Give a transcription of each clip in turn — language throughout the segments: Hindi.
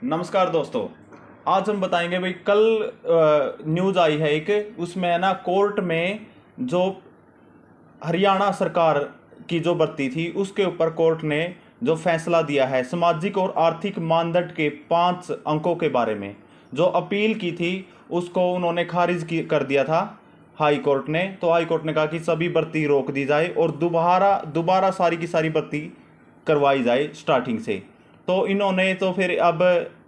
नमस्कार दोस्तों। आज हम बताएंगे भाई, कल न्यूज़ आई है एक, उसमें है ना कोर्ट में जो हरियाणा सरकार की जो भर्ती थी उसके ऊपर कोर्ट ने जो फैसला दिया है सामाजिक और आर्थिक मानदंड के 5 अंकों के बारे में। जो अपील की थी उसको उन्होंने कर दिया था हाई कोर्ट ने। तो हाई कोर्ट ने कहा कि सभी भर्ती रोक दी जाए और दोबारा दोबारा सारी की सारी भर्ती करवाई जाए स्टार्टिंग से। तो इन्होंने तो फिर अब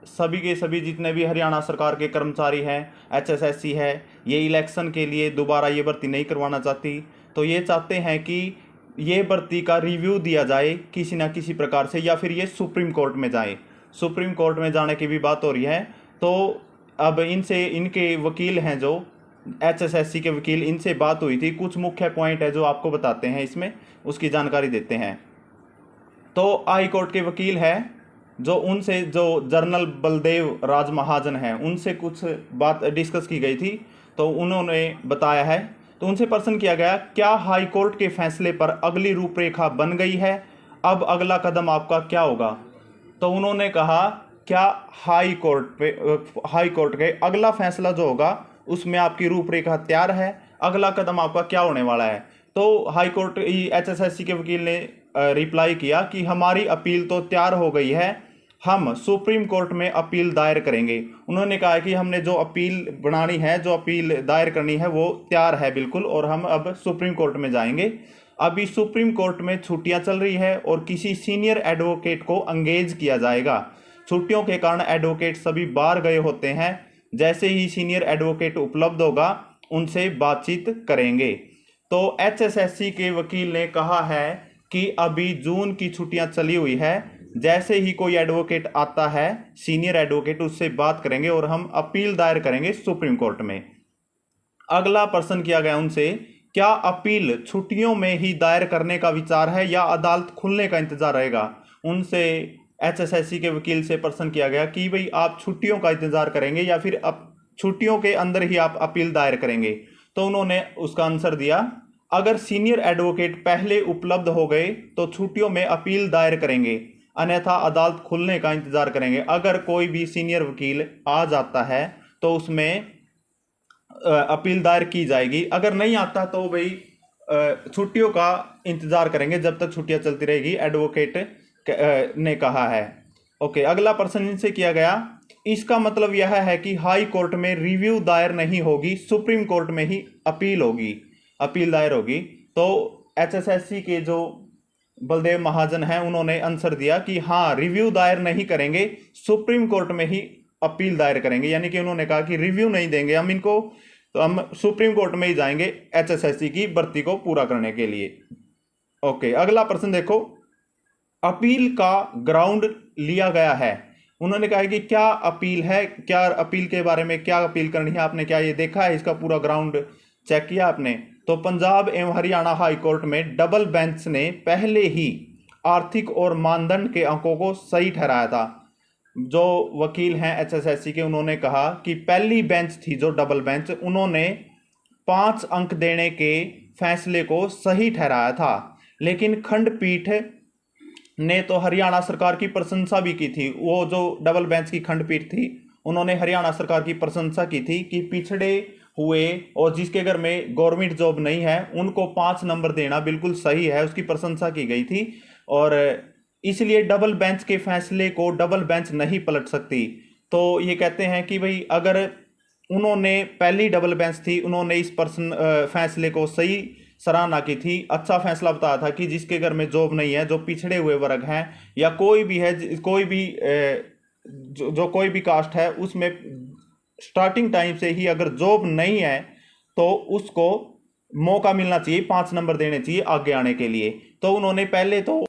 सभी के सभी जितने भी हरियाणा सरकार के कर्मचारी हैं, एचएसएससी है, ये इलेक्शन के लिए दोबारा ये भर्ती नहीं करवाना चाहती। तो ये चाहते हैं कि ये भर्ती का रिव्यू दिया जाए किसी ना किसी प्रकार से, या फिर ये सुप्रीम कोर्ट में जाए। सुप्रीम कोर्ट में जाने की भी बात हो रही है। तो अब इनसे, इनके वकील हैं जो एचएसएससी के वकील, इनसे बात हुई थी। कुछ मुख्य पॉइंट है जो आपको बताते हैं, इसमें उसकी जानकारी देते हैं। तो हाई कोर्ट के वकील हैं जो, उनसे जो जनरल बलदेव राज महाजन हैं, उनसे कुछ बात डिस्कस की गई थी। तो उन्होंने बताया है, तो उनसे प्रश्न किया गया, क्या हाई कोर्ट के फैसले पर अगली रूपरेखा बन गई है? अब अगला कदम आपका क्या होगा? तो उन्होंने कहा, क्या हाई कोर्ट के अगला फैसला जो होगा उसमें आपकी रूपरेखा तैयार है? अगला कदम आपका क्या होने वाला है? तो हाई कोर्ट एचएसएससी के वकील ने रिप्लाई किया कि हमारी अपील तो तैयार हो गई है, हम सुप्रीम कोर्ट में अपील दायर करेंगे। उन्होंने कहा कि हमने जो अपील बनानी है, जो अपील दायर करनी है, वो तैयार है बिल्कुल, और हम अब सुप्रीम कोर्ट में जाएंगे। अभी सुप्रीम कोर्ट में छुट्टियां चल रही है और किसी सीनियर एडवोकेट को एंगेज किया जाएगा। छुट्टियों के कारण एडवोकेट सभी बाहर गए होते हैं। जैसे ही सीनियर एडवोकेट उपलब्ध होगा उनसे बातचीत करेंगे। तो एचएसएससी के वकील ने कहा है कि अभी जून की छुट्टियां चली हुई है, जैसे ही कोई एडवोकेट आता है, सीनियर एडवोकेट, उससे बात करेंगे और हम अपील दायर करेंगे सुप्रीम कोर्ट में। अगला प्रश्न किया गया उनसे, क्या अपील छुट्टियों में ही दायर करने का विचार है या अदालत खुलने का इंतजार रहेगा? उनसे, एचएसएससी के वकील से प्रश्न किया गया कि भाई आप छुट्टियों का इंतजार करेंगे या फिर छुट्टियों के अंदर ही आप अपील दायर करेंगे? तो उन्होंने उसका आंसर दिया, अगर सीनियर एडवोकेट पहले उपलब्ध हो गए तो छुट्टियों में अपील दायर करेंगे, अन्यथा अदालत खुलने का इंतजार करेंगे। अगर कोई भी सीनियर वकील आ जाता है तो उसमें अपील दायर की जाएगी। अगर नहीं आता तो भाई छुट्टियों का इंतजार करेंगे जब तक छुट्टियां चलती रहेगी, एडवोकेट ने कहा है। ओके, अगला प्रश्न इनसे किया गया, इसका मतलब यह है कि हाई कोर्ट में रिव्यू दायर नहीं होगी, सुप्रीम कोर्ट में ही अपील होगी, अपील दायर होगी। तो एचएसएससी के जो बलदेव महाजन हैं, उन्होंने आंसर दिया कि हाँ, रिव्यू दायर नहीं करेंगे, सुप्रीम कोर्ट में ही अपील दायर करेंगे। यानी कि उन्होंने कहा कि रिव्यू नहीं देंगे हम इनको, तो हम सुप्रीम कोर्ट में ही जाएंगे एचएसएससी की भर्ती को पूरा करने के लिए। ओके, अगला प्रश्न देखो, अपील का ग्राउंड लिया गया है। उन्होंने कहा कि क्या अपील है, क्या अपील के बारे में, क्या अपील करनी है, आपने क्या ये देखा है, इसका पूरा ग्राउंड चेक किया आपने? तो पंजाब एवं हरियाणा हाई कोर्ट में डबल बेंच ने पहले ही आर्थिक और मानदंड के अंकों को सही ठहराया था। जो वकील हैं एचएसएससी के, उन्होंने कहा कि पहली बेंच थी जो डबल बेंच, उन्होंने 5 अंक देने के फैसले को सही ठहराया था। लेकिन खंडपीठ ने तो हरियाणा सरकार की प्रशंसा भी की थी। वो जो डबल बेंच की खंडपीठ थी, उन्होंने हरियाणा सरकार की प्रशंसा की थी कि पिछड़े हुए और जिसके घर में गवर्नमेंट जॉब नहीं है उनको 5 नंबर देना बिल्कुल सही है, उसकी प्रशंसा की गई थी। और इसलिए डबल बेंच के फैसले को डबल बेंच नहीं पलट सकती। तो ये कहते हैं कि भाई, अगर उन्होंने, पहली डबल बेंच थी, उन्होंने इस फैसले को सही सराहना की थी, अच्छा फैसला बताया था कि जिसके घर में जॉब नहीं है, जो पिछड़े हुए वर्ग हैं या कोई भी है, कोई भी जो कोई भी कास्ट है, उसमें स्टार्टिंग टाइम से ही अगर जॉब नहीं है तो उसको मौका मिलना चाहिए, 5 नंबर देने चाहिए आगे आने के लिए। तो उन्होंने पहले तो